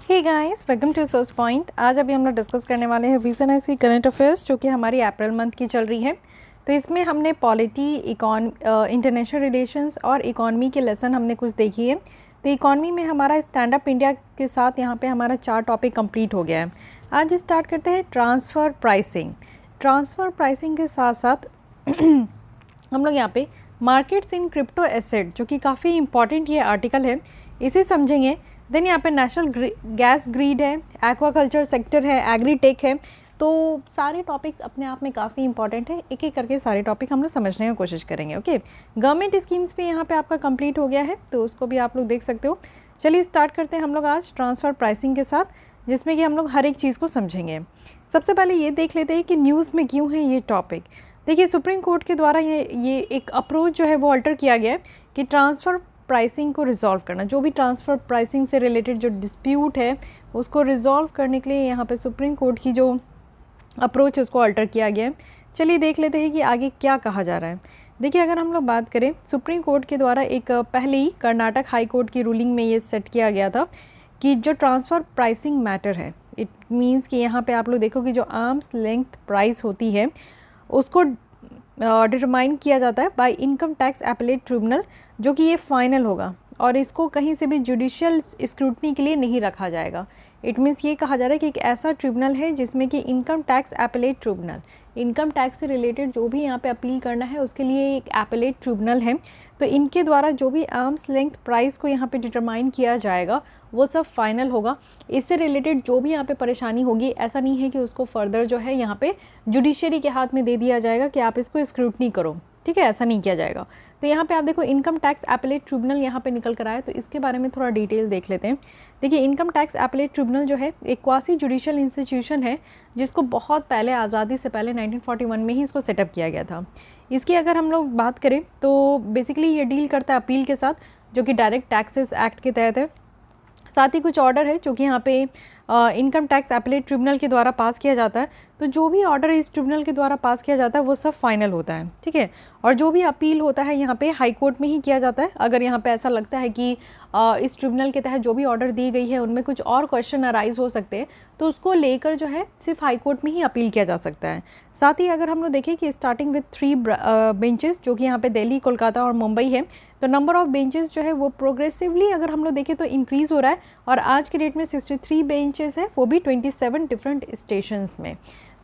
Hey guys, welcome to source point. आज अभी हम लोग डिस्कस करने वाले हैं बीएसएनएससी करंट अफेयर्स, जो कि हमारी अप्रैल मंथ की चल रही है। तो इसमें हमने पॉलिटी, इंटरनेशनल रिलेशंस और इकॉनमी के लेसन हमने कुछ देखी है। तो इकॉनमी में हमारा स्टैंड अप इंडिया के साथ यहाँ पे हमारा 4 टॉपिक कंप्लीट हो गया है। आज स्टार्ट करते हैं ट्रांसफ़र प्राइसिंग। ट्रांसफ़र प्राइसिंग के साथ साथ हम लोग यहाँ पे मार्केट्स इन क्रिप्टो एसेट, जो कि काफ़ी इंपॉर्टेंट ये आर्टिकल है, इसे समझेंगे। देन यहाँ पे नेशनल गैस ग्रिड है, एक्वाकल्चर सेक्टर है, एग्रीटेक है। तो सारे टॉपिक्स अपने आप में काफ़ी इंपॉर्टेंट है। एक एक करके सारे टॉपिक हम लोग समझने की कोशिश करेंगे। ओके, गवर्नमेंट स्कीम्स भी यहाँ पे आपका कंप्लीट हो गया है, तो उसको भी आप लोग देख सकते हो। चलिए स्टार्ट करते हैं हम लोग आज ट्रांसफ़र प्राइसिंग के साथ, जिसमें कि हम लोग हर एक चीज़ को समझेंगे। सबसे पहले ये देख लेते हैं कि न्यूज़ में क्यों है ये टॉपिक। देखिए, सुप्रीम कोर्ट के द्वारा ये एक अप्रोच जो है वो अल्टर किया गया है कि ट्रांसफ़र प्राइसिंग को रिजॉल्व करना, जो भी ट्रांसफ़र प्राइसिंग से रिलेटेड जो डिस्प्यूट है उसको रिजॉल्व करने के लिए यहाँ पे सुप्रीम कोर्ट की जो अप्रोच है उसको अल्टर किया गया है। चलिए देख लेते हैं कि आगे क्या कहा जा रहा है। देखिए, अगर हम लोग बात करें, सुप्रीम कोर्ट के द्वारा एक पहले ही कर्नाटक हाई कोर्ट की रूलिंग में ये सेट किया गया था कि जो ट्रांसफ़र प्राइसिंग मैटर है, इट मीन्स कि यहाँ पे आप लोग देखो कि जो आर्म्स लेंथ प्राइस होती है उसको डिटरमाइन किया जाता है by income tax appellate tribunal, जो कि ये फाइनल होगा और इसको कहीं से भी जुडिशियल स्क्रूटनी के लिए नहीं रखा जाएगा। इट मीन्स ये कहा जा रहा है कि एक ऐसा ट्रिब्यूनल है जिसमें कि income tax appellate tribunal, income tax से रिलेटेड जो भी यहाँ पे अपील करना है उसके लिए एक एपेलेट ट्रिब्यूनल है। तो इनके द्वारा जो भी आर्म्स लेंथ प्राइस को यहाँ पे डिटरमाइन किया जाएगा वो सब फाइनल होगा। इससे रिलेटेड जो भी यहाँ पे परेशानी होगी, ऐसा नहीं है कि उसको फर्दर जो है यहाँ पे जुडिशरी के हाथ में दे दिया जाएगा कि आप इसको स्क्रूटनी करो, ठीक है, ऐसा नहीं किया जाएगा। तो यहाँ पे आप देखो इनकम टैक्स एपेलेट ट्रिब्यूनल यहाँ पे निकल कर आया, तो इसके बारे में थोड़ा डिटेल देख लेते हैं। देखिए, इनकम टैक्स एपेलेट ट्रिब्यूनल जो है एक क्वासी जुडिशियल इंस्टीट्यूशन है, जिसको बहुत पहले, आज़ादी से पहले 1941 में ही इसको सेटअप किया गया था। इसकी अगर हम लोग बात करें तो बेसिकली ये डील करता है अपील के साथ, जो कि डायरेक्ट टैक्सेस एक्ट के तहत है। साथ ही कुछ ऑर्डर है जो कि यहाँ पे इनकम टैक्स एपेलेट ट्रिब्यूनल के द्वारा पास किया जाता है। तो जो भी ऑर्डर इस ट्रिब्यूनल के द्वारा पास किया जाता है वो सब फाइनल होता है, ठीक है। और जो भी अपील होता है यहाँ पे हाई कोर्ट में ही किया जाता है। अगर यहाँ पे ऐसा लगता है कि इस ट्रिब्यूनल के तहत जो भी ऑर्डर दी गई है उनमें कुछ और क्वेश्चन अराइज हो सकते हैं, तो उसको लेकर जो है सिर्फ हाई कोर्ट में ही अपील किया जा सकता है। साथ ही अगर हम लोग देखें कि स्टार्टिंग विथ 3 बेंचेस, जो कि यहाँ पे दिल्ली, कोलकाता और मुंबई है, तो नंबर ऑफ बेंचेस जो है वो प्रोग्रेसिवली अगर हम लोग देखें तो इंक्रीज़ हो रहा है। और आज के डेट में 63 बेंचेस है, वो भी 27 डिफरेंट स्टेशंस में।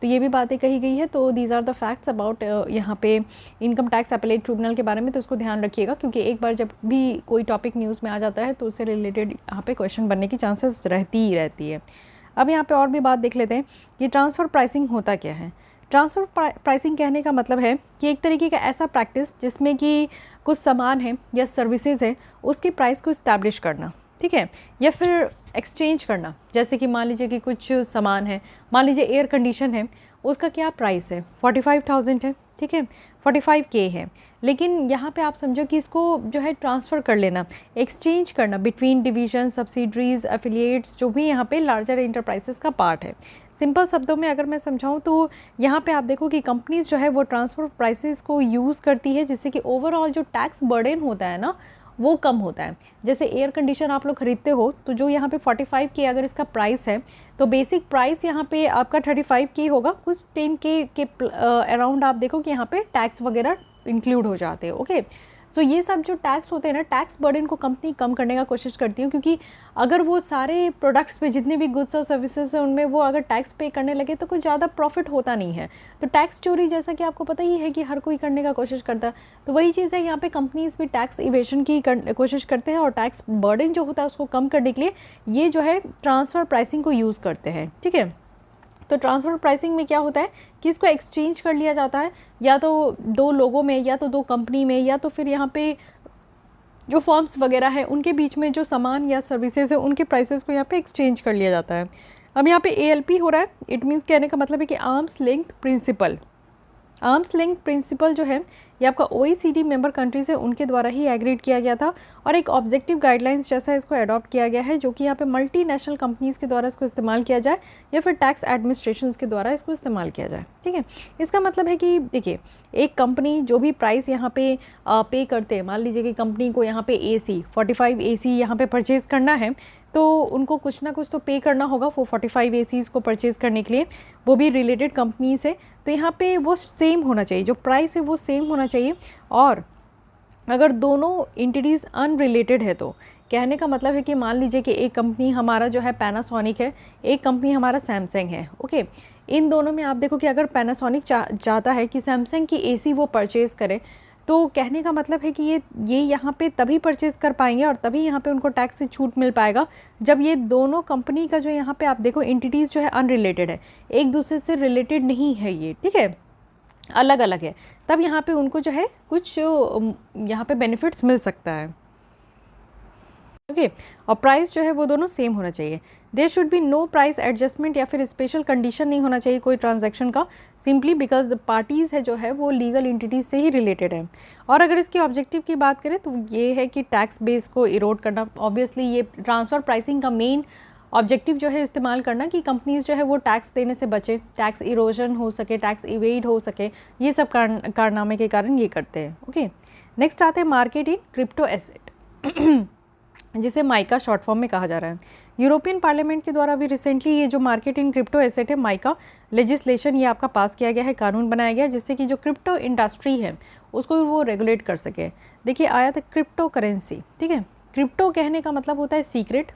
तो ये भी बातें कही गई है। तो these are the facts about यहाँ पे इनकम टैक्स एपेलेट ट्रिब्यूनल के बारे में, तो उसको ध्यान रखिएगा, क्योंकि एक बार जब भी कोई टॉपिक न्यूज़ में आ जाता है तो उससे रिलेटेड यहाँ पे क्वेश्चन बनने की चांसेस रहती ही रहती है। अब यहाँ पे और भी बात देख लेते हैं कि ट्रांसफ़र प्राइसिंग होता क्या है। ट्रांसफ़र प्राइसिंग कहने का मतलब है कि एक तरीके का ऐसा प्रैक्टिस जिसमें कि कुछ सामान है या सर्विसेज है उसके प्राइस को इस्टेब्लिश करना, ठीक है, या फिर एक्सचेंज करना। जैसे कि मान लीजिए कि कुछ सामान है, मान लीजिए एयर कंडीशन है, उसका क्या प्राइस है, 45,000 है, ठीक है, 45K है। लेकिन यहाँ पे आप समझो कि इसको जो है ट्रांसफ़र कर लेना, एक्सचेंज करना बिटवीन डिवीजन, सब्सिडरीज, एफिलिएट्स, जो भी यहाँ पे लार्जर इंटरप्राइजेस का पार्ट है। सिंपल शब्दों में अगर मैं समझाऊँ तो यहाँ पे आप देखो कि कंपनीज जो है वो ट्रांसफ़र प्राइसेस को यूज़ करती है, जिससे कि ओवरऑल जो टैक्स बर्डन होता है ना वो कम होता है। जैसे एयर कंडीशन आप लोग खरीदते हो, तो जो यहाँ पे 45K अगर इसका प्राइस है, तो बेसिक प्राइस यहाँ पे आपका 35K होगा। कुछ 10K के अराउंड आप देखो कि यहाँ पे टैक्स वगैरह इंक्लूड हो जाते हैं। ओके, सो ये सब जो टैक्स होते हैं ना, टैक्स बर्डन को कंपनी कम करने का कोशिश करती है, क्योंकि अगर वो सारे प्रोडक्ट्स पे जितने भी गुड्स और सर्विसेज हैं उनमें वो अगर टैक्स पे करने लगे तो कुछ ज़्यादा प्रॉफिट होता नहीं है। तो टैक्स चोरी, जैसा कि आपको पता ही है कि हर कोई करने का कोशिश करता है, तो वही चीज़ है यहाँ पे कंपनीज भी टैक्स इवेशन की कोशिश करते हैं और टैक्स बर्डन जो होता है उसको कम करने के लिए ये जो है ट्रांसफ़र प्राइसिंग को यूज़ करते हैं, ठीक है। तो ट्रांसफ़र प्राइसिंग में क्या होता है कि इसको एक्सचेंज कर लिया जाता है, या तो 2 लोगों में, या तो 2 कंपनी में, या तो फिर यहाँ पे जो फर्म्स वगैरह है उनके बीच में जो सामान या सर्विसेज है उनके प्राइसेस को यहाँ पे एक्सचेंज कर लिया जाता है। अब यहाँ पे ALP हो रहा है। इट मीन्स कहने का मतलब है कि arms length principle. Arms length principle जो है ये आपका OECD मेंबर कंट्रीज है उनके द्वारा ही एग्रीड किया गया था और एक ऑब्जेक्टिव गाइडलाइंस जैसा इसको अडॉप्ट किया गया है, जो कि यहाँ पे मल्टीनेशनल कंपनीज़ के द्वारा इसको इस्तेमाल किया जाए या फिर टैक्स एडमिनिस्ट्रेशन के द्वारा इसको इस्तेमाल किया जाए। ठीक है, इसका मतलब है कि देखिए एक कंपनी जो भी प्राइस यहाँ पे पे करते हैं, मान लीजिए कि कंपनी को यहाँ पे AC 45 AC यहाँ पे परचेज़ करना है, तो उनको कुछ ना कुछ तो पे करना होगा वो 45 ACs को परचेज़ करने के लिए, वो भी रिलेटेड कंपनी से। तो यहाँ पे वो सेम होना चाहिए, जो प्राइस है वो सेम होना चाहिए। और अगर दोनों इंटिटीज़ अनरिलेटेड है तो कहने का मतलब है कि मान लीजिए कि एक कंपनी हमारा जो है पैनासोनिक है, एक कंपनी हमारा सैमसंग है। ओके, इन दोनों में आप देखो कि अगर पैनासोनिक चाहता है कि सैमसंग की AC वो परचेज़ करे, तो कहने का मतलब है कि ये यहाँ पे तभी परचेज़ कर पाएंगे और तभी यहाँ पे उनको टैक्स से छूट मिल पाएगा जब ये दोनों कंपनी का जो यहाँ पे आप देखो इंटिटीज़ जो है अनरिलेटेड है, एक दूसरे से रिलेटेड नहीं है ये, ठीक है, अलग अलग है, तब यहाँ पे उनको जो है कुछ यहाँ पे बेनिफिट्स मिल सकता है। ओके, और प्राइस जो है वो दोनों सेम होना चाहिए। There should be no price adjustment या फिर स्पेशल कंडीशन नहीं होना चाहिए कोई ट्रांजैक्शन का, सिंपली बिकॉज द पार्टीज़ है जो है वो लीगल इंटिटीज़ से ही रिलेटेड है। और अगर इसके ऑब्जेक्टिव की बात करें तो ये है कि टैक्स बेस को इरोड करना। ऑब्वियसली ये ट्रांसफ़र प्राइसिंग का मेन ऑब्जेक्टिव जो है इस्तेमाल करना कि कंपनीज़ जो है वो टैक्स देने से बचे, टैक्स इरोजन हो सके, टैक्स इवेड हो सके, ये सब कारनामे के कारण ये करते हैं। ओके, नेक्स्ट आते हैं मार्केट इन क्रिप्टो एसेट जिसे माइका शॉर्ट फॉर्म में कहा जा रहा है। यूरोपियन पार्लियामेंट के द्वारा भी रिसेंटली ये जो मार्केट इन क्रिप्टो एसेट है माइका लेजिस्लेशन ये आपका पास किया गया है, कानून बनाया गया जिससे कि जो क्रिप्टो इंडस्ट्री है उसको वो रेगुलेट कर सके। देखिए आया था क्रिप्टो करेंसी, ठीक है, क्रिप्टो कहने का मतलब होता है सीक्रेट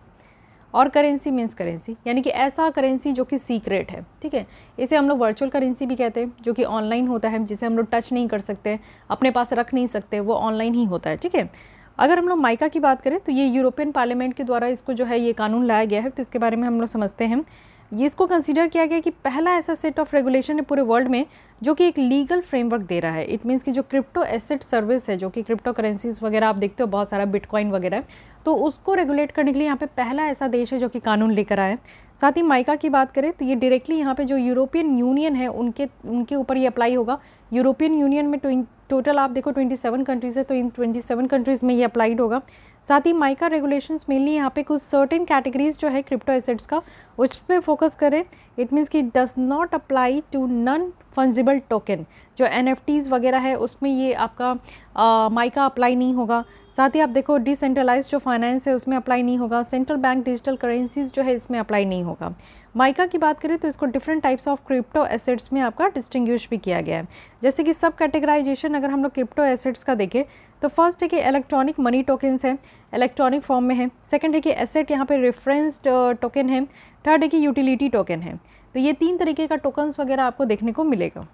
और करेंसी मीन्स करेंसी, यानी कि ऐसा करेंसी जो कि सीक्रेट है। ठीक है, इसे हम लोग वर्चुअल करेंसी भी कहते हैं, जो कि ऑनलाइन होता है, जिसे हम लोग टच नहीं कर सकते, अपने पास रख नहीं सकते, वो ऑनलाइन ही होता है। ठीक है, अगर हम लोग माइका की बात करें तो ये यूरोपियन पार्लियामेंट के द्वारा इसको जो है ये कानून लाया गया है, तो इसके बारे में हम लोग समझते हैं। ये इसको कंसीडर किया गया कि पहला ऐसा सेट ऑफ रेगुलेशन है पूरे वर्ल्ड में जो कि एक लीगल फ्रेमवर्क दे रहा है। इट मीन्स कि जो क्रिप्टो एसेट सर्विस है, जो कि क्रिप्टो करेंसीज वगैरह आप देखते हो बहुत सारा बिटकॉइन वगैरह, तो उसको रेगुलेट करने के लिए यहाँ पे पहला ऐसा देश है जो कि कानून लेकर आया है। साथ ही माइका की बात करें तो ये डायरेक्टली यहाँ पे जो यूरोपियन यूनियन है उनके ऊपर ये अप्लाई होगा। यूरोपियन यूनियन में टोटल आप देखो 27 कंट्रीज़ है, तो इन 27 कंट्रीज़ में ये अप्लाइड होगा। साथ ही माइका रेगुलेशंस मेनली यहाँ पे कुछ सर्टेन कैटेगरीज जो है क्रिप्टो एसेट्स का उस पर फोकस करें। इट मीन्स कि does not apply to non fungible token, जो NFTs वगैरह है उसमें ये आपका माइका अप्लाई नहीं होगा। साथ ही आप देखो डिसेंट्रलाइज जो फाइनेंस है उसमें अप्लाई नहीं होगा। सेंट्रल बैंक डिजिटल करेंसीज जो है इसमें अप्लाई नहीं होगा। माइका की बात करें तो इसको different types of crypto assets में आपका डिस्टिंग्विश भी किया गया है। जैसे कि सब कैटेगराइजेशन अगर हम लोग क्रिप्टो एसेट्स का देखें तो फर्स्ट है कि इलेक्ट्रॉनिक मनी टोकन्स है, इलेक्ट्रॉनिक फॉर्म में है। सेकंड है कि एसेट यहाँ पे रेफरेंस्ड टोकन है। थर्ड है कि यूटिलिटी टोकन है। तो ये 3 तरीके का टोकन्स वगैरह आपको देखने को मिलेगा।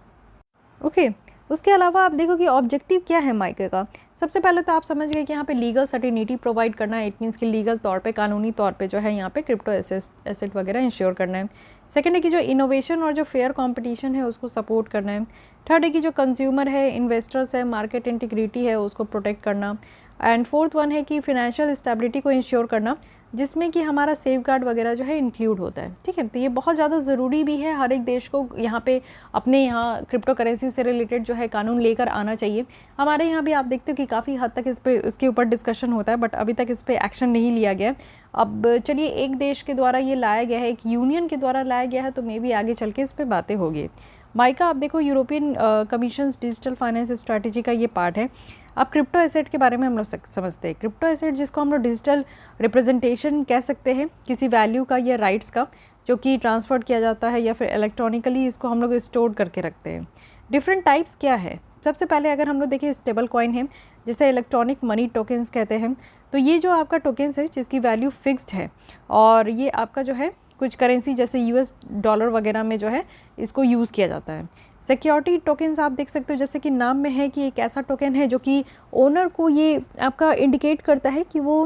ओके, उसके अलावा आप देखो कि ऑब्जेक्टिव क्या है माइका का। सबसे पहले तो आप समझ गए कि यहाँ पे लीगल सर्टिनिटी प्रोवाइड करना है। इट मीन्स कि लीगल तौर पे, कानूनी तौर पे जो है यहाँ पे क्रिप्टो एसेट वगैरह इंश्योर करना है। सेकंड है कि जो इनोवेशन और जो फेयर कंपटीशन है उसको सपोर्ट करना है। थर्ड है कि जो कंज्यूमर है, इन्वेस्टर्स है, मार्केट इंटीग्रिटी है उसको प्रोटेक्ट करना। एंड फोर्थ वन है कि फिनेंशियल स्टेबिलिटी को इंश्योर करना, जिसमें कि हमारा सेफगार्ड वगैरह जो है इंक्लूड होता है। ठीक है, तो ये बहुत ज़्यादा ज़रूरी भी है, हर एक देश को यहाँ पे अपने यहाँ क्रिप्टो करेंसी से रिलेटेड जो है कानून लेकर आना चाहिए। हमारे यहाँ भी आप देखते हो कि काफ़ी हद तक इसके ऊपर डिस्कशन होता है, बट अभी तक इस पर एक्शन नहीं लिया गया। अब चलिए, एक देश के द्वारा ये लाया गया है, एक यूनियन के द्वारा लाया गया है, तो मे बी आगे चल के इस पर बातें होगी। माइका आप देखो European commissions digital finance strategy का ये पार्ट है। अब क्रिप्टो एसेट के बारे में हम लोग समझते हैं। क्रिप्टो एसेट जिसको हम लोग डिजिटल रिप्रेजेंटेशन कह सकते हैं किसी वैल्यू का या राइट्स का, जो कि ट्रांसफर किया जाता है या फिर इलेक्ट्रॉनिकली इसको हम लोग स्टोर करके रखते हैं। डिफरेंट टाइप्स क्या है, सबसे पहले अगर हम लोग देखें स्टेबल कॉइन है, जिसे इलेक्ट्रॉनिक मनी टोकन्स कहते हैं। तो ये जो आपका टोकन्स है जिसकी वैल्यू फिक्स्ड है और ये आपका जो है कुछ करेंसी जैसे US डॉलर वगैरह में जो है इसको यूज़ किया जाता है। सिक्योरिटी टोकन्स आप देख सकते हो, जैसे कि नाम में है कि एक ऐसा टोकन है जो कि ओनर को ये आपका इंडिकेट करता है कि वो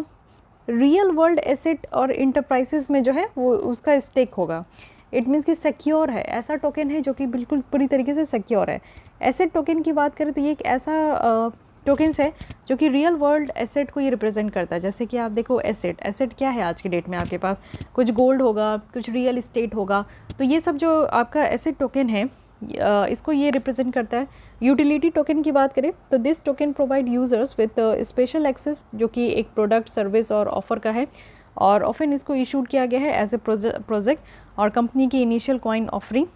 रियल वर्ल्ड एसेट और इंटरप्राइजेस में जो है वो उसका स्टेक होगा। इट मीन्स कि सिक्योर है, ऐसा टोकन है जो कि बिल्कुल पूरी तरीके से सिक्योर है। एसेट टोकन की बात करें तो ये एक ऐसा टोकन्स है जो कि रियल वर्ल्ड एसेट को ये रिप्रेजेंट करता है। जैसे कि आप देखो एसेट क्या है आज के डेट में, आपके पास कुछ गोल्ड होगा, कुछ रियल इस्टेट होगा, तो ये सब जो आपका एसेट टोकन है इसको ये रिप्रेजेंट करता है। यूटिलिटी टोकन की बात करें तो this token provide users with special access, जो कि एक प्रोडक्ट, सर्विस और ऑफर का है, और ऑफन इसको इशूड किया गया है एज ए प्रोजेक्ट और कंपनी की इनिशियल कॉइन ऑफरिंग।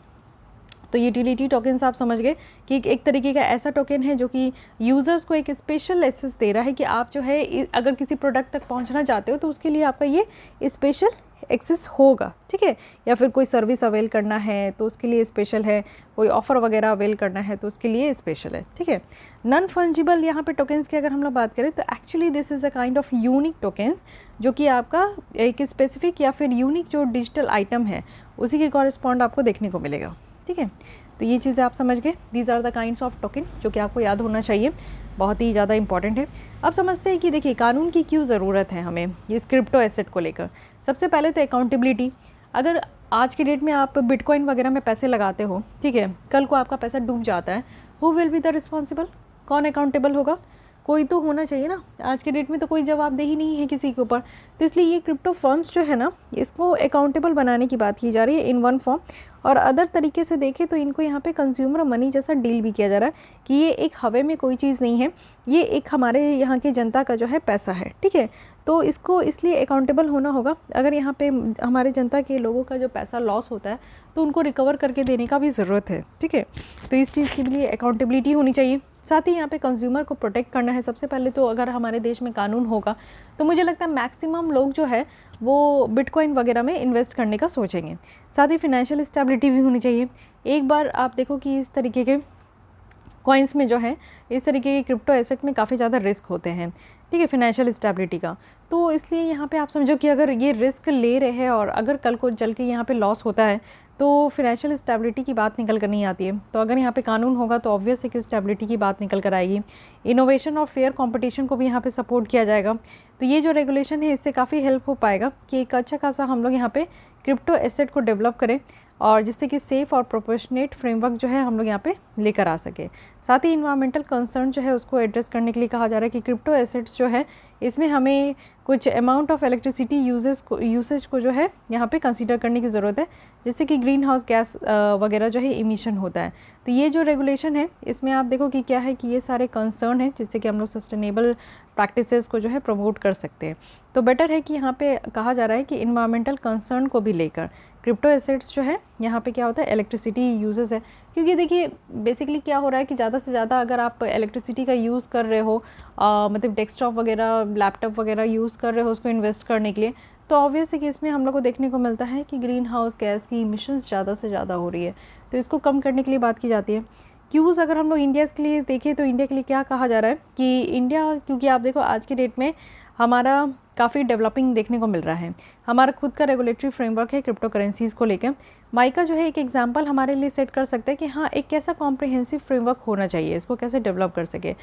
तो यूटिलिटी टोकन्स आप समझ गए कि एक तरीके का ऐसा टोकन है जो कि यूज़र्स को एक स्पेशल एक्सेस दे रहा है कि आप जो है अगर किसी प्रोडक्ट तक पहुंचना चाहते हो तो उसके लिए आपका ये स्पेशल एक्सेस होगा, ठीक है। या फिर कोई सर्विस अवेल करना है तो उसके लिए स्पेशल है, कोई ऑफ़र वगैरह अवेल करना है तो उसके लिए स्पेशल है, ठीक है। नॉन फंजिबल यहाँ पे टोकन्स की अगर हम लोग बात करें तो actually this is a kind of unique tokens, जो कि आपका एक स्पेसिफिक या फिर यूनिक जो डिजिटल आइटम है उसी के कॉरेस्पॉन्ड आपको देखने को मिलेगा, ठीक है। तो ये चीज़ें आप समझ गए, these are the kinds of token जो कि आपको याद होना चाहिए, बहुत ही ज़्यादा इंपॉर्टेंट है। अब समझते हैं कि देखिए कानून की क्यों ज़रूरत है हमें ये क्रिप्टो एसेट को लेकर। सबसे पहले तो अकाउंटेबिलिटी। अगर आज की डेट में आप बिटकॉइन वगैरह में पैसे लगाते हो, ठीक है, कल को आपका पैसा डूब जाता है, who will be the responsible? कौन अकाउंटेबल होगा? कोई तो होना चाहिए ना। आज के डेट में तो कोई जवाबदेही नहीं है किसी के ऊपर, तो इसलिए ये क्रिप्टो फर्म्स जो है ना, इसको अकाउंटेबल बनाने की बात की जा रही है इन वन फॉर्म। और अदर तरीके से देखें तो इनको यहाँ पे कंज्यूमर मनी जैसा डील भी किया जा रहा है कि ये एक हवा में कोई चीज़ नहीं है, ये एक हमारे यहाँ की जनता का जो है पैसा है, ठीक है। तो इसको इसलिए अकाउंटेबल होना होगा। अगर यहाँ पे हमारे जनता के लोगों का जो पैसा लॉस होता है तो उनको रिकवर करके देने का भी ज़रूरत है, ठीक है। तो इस चीज़ के लिए अकाउंटेबिलिटी होनी चाहिए। साथ ही यहाँ पे कंज्यूमर को प्रोटेक्ट करना है। सबसे पहले तो अगर हमारे देश में कानून होगा तो मुझे लगता है मैक्सिमम लोग जो है वो बिटकॉइन वगैरह में इन्वेस्ट करने का सोचेंगे। साथ ही फिनेंशियल स्टेबिलिटी भी होनी चाहिए। एक बार आप देखो कि इस तरीके के कॉइन्स में जो है, इस तरीके के क्रिप्टो एसेट में काफ़ी ज़्यादा रिस्क होते हैं, ठीक है, फिनेंशियल स्टेबिलिटी का। तो इसलिए यहाँ पे आप समझो कि अगर ये रिस्क ले रहे हैं और अगर कल को चल के यहाँ पे लॉस होता है तो फिनेंशियल स्टेबिलिटी की बात निकल कर नहीं आती है। तो अगर यहाँ पे कानून होगा तो ऑब्वियस है कि स्टेबिलिटी की बात निकल कर आएगी। इनोवेशन और फेयर कंपटीशन को भी यहाँ पे सपोर्ट किया जाएगा। तो ये जो रेगुलेशन है इससे काफ़ी हेल्प हो पाएगा कि एक अच्छा खासा हम लोग यहाँ पे क्रिप्टो एसेट को डेवलप करें और जिससे कि सेफ़ और प्रोपोर्शनेट फ्रेमवर्क जो है हम लोग यहाँ पे लेकर आ सके। साथ ही इन्वायरमेंटल कंसर्न जो है उसको एड्रेस करने के लिए कहा जा रहा है कि क्रिप्टो एसेट्स जो है इसमें हमें कुछ अमाउंट ऑफ इलेक्ट्रिसिटी यूसेज को जो है यहाँ पे कंसीडर करने की ज़रूरत है, जिससे कि ग्रीन हाउस गैस वगैरह जो है इमिशन होता है। तो ये जो रेगुलेशन है इसमें आप देखो कि क्या है कि ये सारे कंसर्न है जिससे कि हम लोग सस्टेनेबल प्रैक्टिसेस को जो है प्रमोट कर सकते हैं। तो बेटर है कि यहाँ पे कहा जा रहा है कि इन्वायरमेंटल कंसर्न को भी लेकर क्रिप्टो एसेट्स जो है यहाँ पे क्या होता है इलेक्ट्रिसिटी यूजेस है। क्योंकि देखिए बेसिकली क्या हो रहा है कि ज़्यादा से ज़्यादा अगर आप इलेक्ट्रिसिटी का यूज़ कर रहे हो मतलब डेस्कटॉप वगैरह लैपटॉप वगैरह यूज़ कर रहे हो उसको इन्वेस्ट करने के लिए, तो ऑब्वियस है कि इसमें हम लोग को देखने को मिलता है कि ग्रीन हाउस गैस की इमिशंस ज़्यादा से ज़्यादा हो रही है। तो इसको कम करने के लिए बात की जाती है। क्यूज़ अगर हम लोग इंडिया के लिए देखें तो इंडिया के लिए क्या कहा जा रहा है कि इंडिया, क्योंकि आप देखो आज की डेट में हमारा काफ़ी डेवलपिंग देखने को मिल रहा है, हमारा खुद का रेगुलेटरी फ्रेमवर्क है क्रिप्टो करेंसीज़ को लेकर। माइका जो है एक एग्जांपल हमारे लिए सेट कर सकता है कि हाँ एक कैसा कॉम्प्रिहेंसिव फ्रेमवर्क होना चाहिए, इसको कैसे डेवलप कर सके।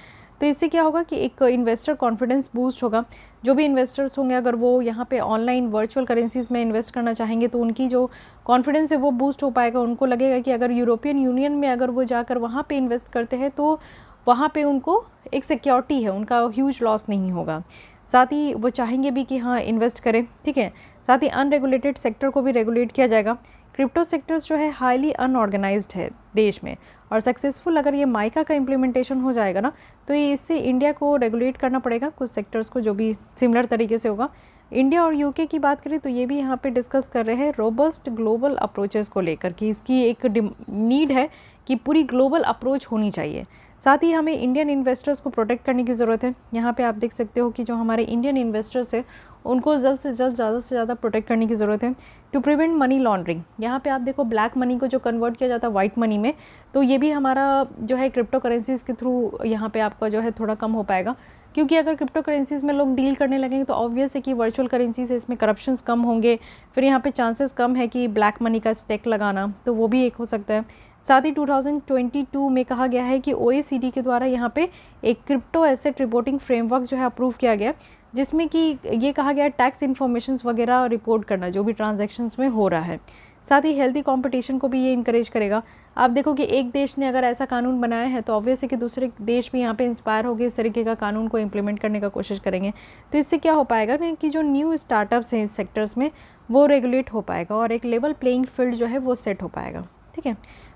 तो इससे क्या होगा कि एक इन्वेस्टर कॉन्फिडेंस बूस्ट होगा। जो भी इन्वेस्टर्स होंगे अगर वो यहाँ पे ऑनलाइन वर्चुअल करेंसीज़ में इन्वेस्ट करना चाहेंगे तो उनकी जो कॉन्फिडेंस है वो बूस्ट हो पाएगा। उनको लगेगा कि अगर यूरोपियन यूनियन में अगर वो जाकर वहाँ पे इन्वेस्ट करते हैं तो वहाँ पे उनको एक सिक्योरिटी है, उनका ह्यूज लॉस नहीं होगा। साथ ही वो चाहेंगे भी कि हाँ इन्वेस्ट करें, ठीक है। साथ ही अनरेगुलेटेड सेक्टर को भी रेगुलेट किया जाएगा। क्रिप्टो सेक्टर्स जो है हाईली अनऑर्गेनाइज्ड है देश में, और सक्सेसफुल अगर ये माइका का इम्प्लीमेंटेशन हो जाएगा ना तो ये इससे इंडिया को रेगुलेट करना पड़ेगा कुछ सेक्टर्स को जो भी सिमिलर तरीके से होगा। इंडिया और यूके की बात करें तो ये भी यहाँ पे डिस्कस कर रहे हैं रोबस्ट ग्लोबल अप्रोचेस को लेकर कि इसकी एक नीड है कि पूरी ग्लोबल अप्रोच होनी चाहिए। साथ ही हमें इंडियन इन्वेस्टर्स को प्रोटेक्ट करने की ज़रूरत है। यहाँ पे आप देख सकते हो कि जो हमारे इंडियन इन्वेस्टर्स है उनको जल्द से जल्द ज़्यादा से ज़्यादा प्रोटेक्ट करने की ज़रूरत है टू प्रिवेंट मनी लॉन्ड्रिंग। यहाँ पे आप देखो ब्लैक मनी को जो कन्वर्ट किया जाता है वाइट मनी में, तो ये भी हमारा जो है क्रिप्टो करेंसीज़ के थ्रू यहाँ पे आपका जो है थोड़ा कम हो पाएगा। क्योंकि अगर क्रिप्टो करेंसीज़ में लोग डील करने लगेंगे तो ऑब्वियस है कि वर्चुअल करेंसीज़ है इसमें करप्शंस कम होंगे, फिर यहाँ पे चांसेस कम है कि ब्लैक मनी का स्टेक लगाना, तो वो भी एक हो सकता है। साथ ही 2022 में कहा गया है कि OECD के द्वारा यहाँ पे एक क्रिप्टो एसेट रिपोर्टिंग फ्रेमवर्क जो है अप्रूव किया गया, जिसमें कि ये कहा गया टैक्स इन्फॉर्मेशंस वगैरह रिपोर्ट करना जो भी ट्रांजैक्शंस में हो रहा है। साथ ही हेल्दी कंपटीशन को भी ये इंकरेज करेगा। आप देखो कि एक देश ने अगर ऐसा कानून बनाया है तो ऑब्वियस है कि दूसरे देश भी यहाँ पे इंस्पायर होकर इस तरीके का कानून को इम्प्लीमेंट करने का कोशिश करेंगे। तो इससे क्या हो पाएगा ना कि जो न्यू स्टार्टअप्स हैं इस सेक्टर्स में वो रेगुलेट हो पाएगा और एक लेवल प्लेइंग फील्ड जो है वो सेट हो पाएगा, ठीक है।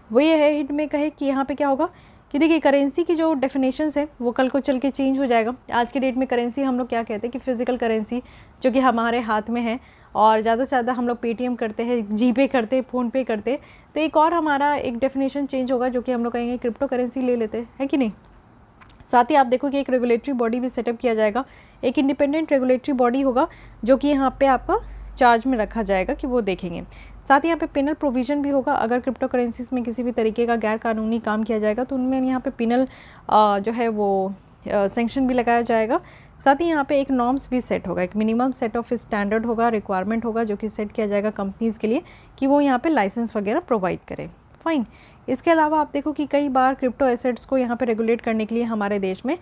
वो ये है हिंट में कहे कि यहाँ पे क्या होगा कि देखिए करेंसी की जो डेफिनेशंस है वो कल को चल के चेंज हो जाएगा। आज के डेट में करेंसी हम लोग क्या कहते हैं कि फिजिकल करेंसी जो कि हमारे हाथ में है, और ज़्यादा से ज़्यादा हम लोग पेटीएम करते हैं, जीपे करते हैं, फ़ोनपे करते हैं। तो एक और हमारा एक डेफिनेशन चेंज होगा जो कि हम लोग कहेंगे क्रिप्टो करेंसी ले लेते हैं कि नहीं। साथ ही आप देखो कि एक रेगुलेटरी बॉडी भी सेटअप किया जाएगा, एक इंडिपेंडेंट रेगुलेटरी बॉडी होगा जो कि यहाँ पे आपका चार्ज में रखा जाएगा कि वो देखेंगे। साथ ही यहाँ पे पिनल प्रोविज़न भी होगा, अगर क्रिप्टो करेंसीज में किसी भी तरीके का गैर कानूनी काम किया जाएगा तो उनमें यहाँ पे पिनल जो है वो सेंक्शन भी लगाया जाएगा। साथ ही यहाँ पे एक नॉर्म्स भी सेट होगा, एक मिनिमम सेट ऑफ स्टैंडर्ड होगा, रिक्वायरमेंट होगा जो कि सेट किया जाएगा कंपनीज़ के लिए कि वो यहाँ पे लाइसेंस वगैरह प्रोवाइड करें। फाइन। इसके अलावा आप देखो कि कई बार क्रिप्टो एसेट्स को यहाँ पे रेगुलेट करने के लिए हमारे देश में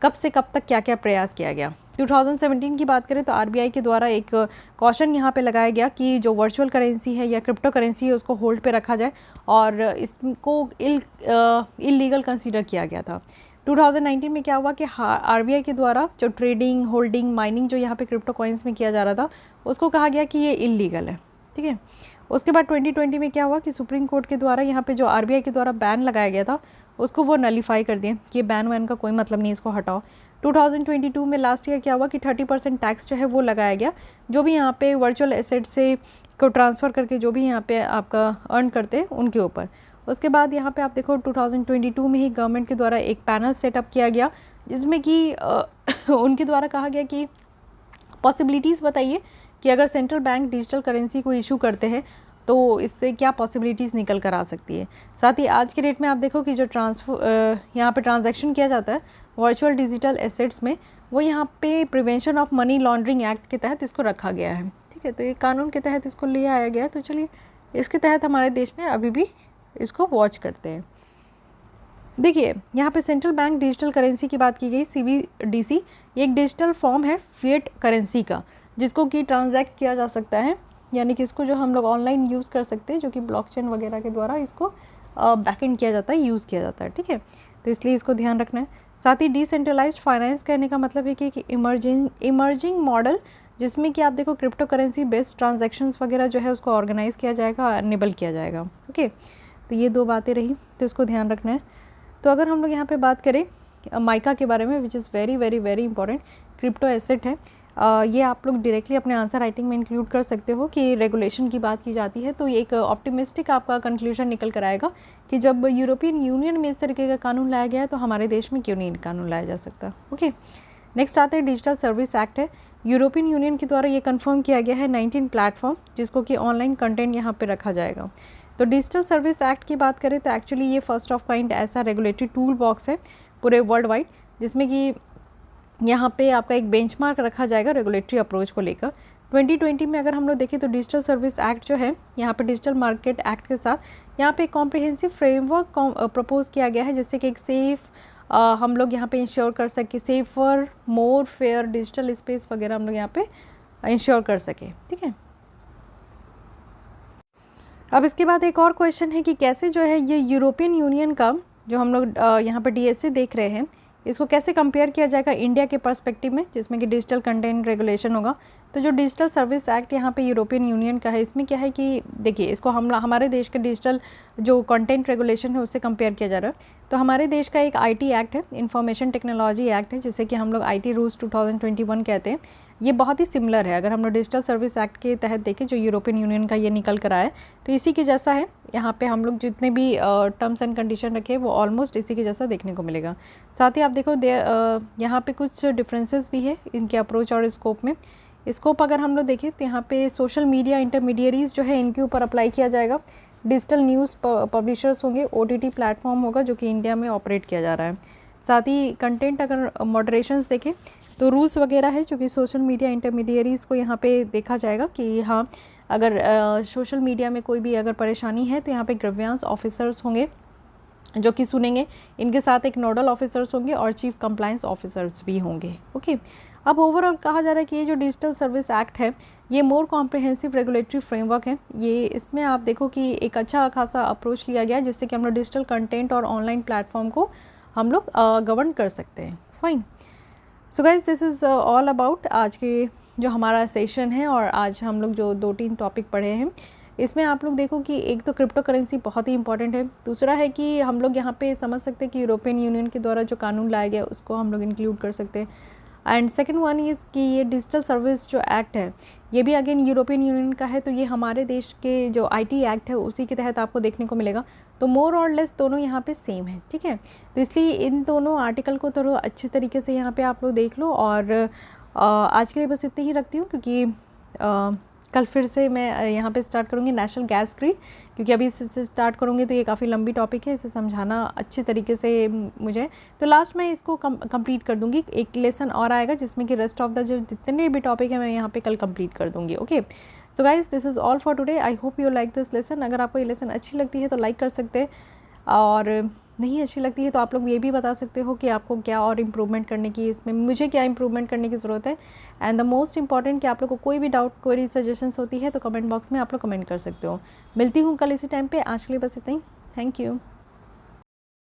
कब से कब तक क्या क्या प्रयास किया गया। 2017 की बात करें तो आरबीआई के द्वारा एक कॉशन यहाँ पे लगाया गया कि जो वर्चुअल करेंसी है या क्रिप्टो करेंसी है उसको होल्ड पे रखा जाए, और इसको इलीगल कंसीडर किया गया था। 2019 में क्या हुआ कि आरबीआई के द्वारा जो ट्रेडिंग, होल्डिंग, माइनिंग जो यहाँ पे क्रिप्टो कॉइन्स में किया जा रहा था उसको कहा गया कि ये इलीगल है। ठीक है। उसके बाद 2020 में क्या हुआ कि सुप्रीम कोर्ट के द्वारा यहाँ पे जो आरबीआई के द्वारा बैन लगाया गया था उसको वो नलीफाई कर दिए कि ये बैन वैन का कोई मतलब नहीं, इसको हटाओ। 2022 में लास्ट ईयर क्या हुआ कि 30% टैक्स जो है वो लगाया गया जो भी यहाँ पे वर्चुअल एसेट से को ट्रांसफ़र करके जो भी यहाँ पे आपका अर्न करते हैं उनके ऊपर। उसके बाद यहाँ पे आप देखो 2022 में ही गवर्नमेंट के द्वारा एक पैनल सेटअप किया गया जिसमें कि उनके द्वारा कहा गया कि पॉसिबिलिटीज़ बताइए कि अगर सेंट्रल बैंक डिजिटल करेंसी को इशू करते हैं तो इससे क्या पॉसिबिलिटीज़ निकल कर आ सकती है। साथ ही आज के डेट में आप देखो कि जो यहाँ पे ट्रांजैक्शन किया जाता है वर्चुअल डिजिटल एसेट्स में, वो यहाँ पे prevention of money laundering act के तहत इसको रखा गया है। ठीक है, तो ये कानून के तहत इसको ले आया गया। तो चलिए इसके तहत हमारे देश में अभी भी इसको वॉच करते हैं। देखिए यहाँ पे सेंट्रल बैंक डिजिटल करेंसी की बात की गई, CBDC ये एक डिजिटल फॉर्म है फिएट करेंसी का जिसको कि ट्रांजैक्ट किया जा सकता है, यानी कि इसको जो हम लोग ऑनलाइन यूज़ कर सकते हैं जो कि ब्लॉकचेन वगैरह के द्वारा इसको बैकएंड किया जाता है, यूज़ किया जाता है। ठीक है, तो इसलिए इसको ध्यान रखना है। साथ ही डिसेंट्रलाइज्ड फाइनेंस कहने का मतलब है कि इमर्जिंग मॉडल जिसमें कि आप देखो क्रिप्टो करेंसी बेस्ड ट्रांजैक्शंस वगैरह जो है उसको ऑर्गेनाइज किया जाएगा, एनेबल किया जाएगा। ओके, तो ये दो बातें रही, तो इसको ध्यान रखना है। तो अगर हम लोग यहाँ पे बात करें माइका के बारे में, which is very very very important crypto asset है, ये आप लोग डायरेक्टली अपने आंसर राइटिंग में इंक्लूड कर सकते हो कि रेगुलेशन की बात की जाती है तो ये एक ऑप्टिमिस्टिक आपका कंक्लूजन निकल कर आएगा कि जब यूरोपियन यूनियन में इस तरीके का कानून लाया गया है तो हमारे देश में क्यों नहीं कानून लाया जा सकता। ओके, नेक्स्ट आता है डिजिटल सर्विस एक्ट है। यूरोपियन यूनियन के द्वारा ये कंफर्म किया गया है 19 प्लेटफॉर्म जिसको कि ऑनलाइन कंटेंट यहाँ पे रखा जाएगा। तो डिजिटल सर्विस एक्ट की बात करें तो एक्चुअली ये फर्स्ट ऑफ काइंड ऐसा रेगुलेटरी टूल बॉक्स है पूरे वर्ल्ड वाइड जिसमें कि यहाँ पे आपका एक बेंचमार्क रखा जाएगा रेगुलेटरी अप्रोच को लेकर। 2020 में अगर हम लोग देखें तो डिजिटल सर्विस एक्ट जो है यहाँ पे डिजिटल मार्केट एक्ट के साथ यहाँ पे एक कॉम्प्रिहेंसिव फ्रेमवर्क प्रपोज किया गया है जिससे कि एक सेफ़ हम लोग यहाँ पे इंश्योर कर सके, सेफर मोर फेयर डिजिटल स्पेस वगैरह हम लोग यहाँ पे इंश्योर कर सके। ठीक है, अब इसके बाद एक और क्वेश्चन है कि कैसे जो है ये यूरोपियन यूनियन का जो हम लोग यहाँ पर DSA देख रहे हैं इसको कैसे कंपेयर किया जाएगा इंडिया के पर्सपेक्टिव में जिसमें कि डिजिटल कंटेंट रेगुलेशन होगा। तो जो डिजिटल सर्विस एक्ट यहाँ पे यूरोपियन यूनियन का है इसमें क्या है कि देखिए इसको हमारे देश के डिजिटल जो कंटेंट रेगुलेशन है उससे कंपेयर किया जा रहा है। तो हमारे देश का एक IT एक्ट है, इंफॉर्मेशन टेक्नोलॉजी एक्ट है जिसे कि हम लोग IT रूल्स 2021 कहते हैं। ये बहुत ही सिमिलर है, अगर हम लोग डिजिटल सर्विस एक्ट के तहत देखें जो यूरोपियन यूनियन का ये निकल कर आया है तो इसी के जैसा है। यहाँ पे हम लोग जितने भी टर्म्स एंड कंडीशन रखे वो ऑलमोस्ट इसी के जैसा देखने को मिलेगा। साथ ही आप देखो यहाँ पे कुछ डिफरेंसेस भी है इनके अप्रोच और स्कोप में। स्कोप अगर हम लोग देखें तो यहाँ पे सोशल मीडिया इंटरमीडियरीज जो है इनके ऊपर अप्लाई किया जाएगा। डिजिटल न्यूज़ पब्लिशर्स होंगे, OTT प्लेटफॉर्म होगा जो कि इंडिया में ऑपरेट किया जा रहा है। साथ ही कंटेंट अगर मॉडरेशंस देखें तो रूल्स वगैरह है जो कि सोशल मीडिया इंटरमीडियरीज़ को यहाँ पे देखा जाएगा कि हाँ अगर सोशल मीडिया में कोई भी अगर परेशानी है तो यहाँ पे ग्रीवेंस ऑफिसर्स होंगे जो कि सुनेंगे। इनके साथ एक नोडल ऑफिसर्स होंगे और चीफ कंप्लायंस ऑफिसर्स भी होंगे। ओके, अब ओवरऑल कहा जा रहा है कि ये जो डिजिटल सर्विस एक्ट है ये मोर कॉम्प्रिहेंसिव रेगुलेटरी फ्रेमवर्क है। ये इसमें आप देखो कि एक अच्छा खासा अप्रोच लिया गया है जिससे कि हम लोग डिजिटल कंटेंट और ऑनलाइन प्लेटफॉर्म को हम लोग गवर्न कर सकते हैं। Fine, so guys this is all about आज के जो हमारा सेशन है और आज हम लोग जो 2-3 टॉपिक पढ़े हैं इसमें आप लोग देखो कि एक तो क्रिप्टो करेंसी बहुत ही इंपॉर्टेंट है, दूसरा है कि हम लोग यहाँ पे समझ सकते हैं कि यूरोपियन यूनियन के द्वारा जो कानून लाया गया उसको हम लोग इंक्लूड कर सकते हैं। एंड सेकंड वन इज़ कि ये डिजिटल सर्विस जो एक्ट है ये भी अगेन यूरोपियन यूनियन का है, तो ये हमारे देश के जो आईटी एक्ट है उसी के तहत आपको देखने को मिलेगा। तो मोर और लेस दोनों यहाँ पे सेम है, ठीक है। तो इसलिए इन दोनों आर्टिकल को थोड़ा अच्छे तरीके से यहाँ पे आप लोग देख लो। और आज के लिए बस इतनी ही रखती हूँ, क्योंकि कल फिर से मैं यहाँ पे स्टार्ट करूँगी नेशनल गैस ग्रिड, क्योंकि अभी इससे स्टार्ट करूँगी तो ये काफ़ी लंबी टॉपिक है, इसे समझाना अच्छे तरीके से मुझे, तो लास्ट में इसको कंप्लीट कर दूँगी। एक लेसन और आएगा जिसमें कि रेस्ट ऑफ द जो जितने भी टॉपिक है मैं यहाँ पे कल कंप्लीट कर दूँगी। Okay, so guys this is all for today. I hope you like this lesson. अगर आपको ये लेसन अच्छी लगती है तो लाइक कर सकते हैं, और नहीं अच्छी लगती है तो आप लोग ये भी बता सकते हो कि आपको क्या और इम्प्रूवमेंट करने की, इसमें मुझे क्या इम्प्रूवमेंट करने की ज़रूरत है। एंड द मोस्ट इंपॉर्टेंट कि आप लोग को कोई भी डाउट, कोई सजेशंस होती है तो कमेंट बॉक्स में आप लोग कमेंट कर सकते हो। मिलती हूँ कल इसी टाइम पे। आज के लिए बस इतना ही। Thank you.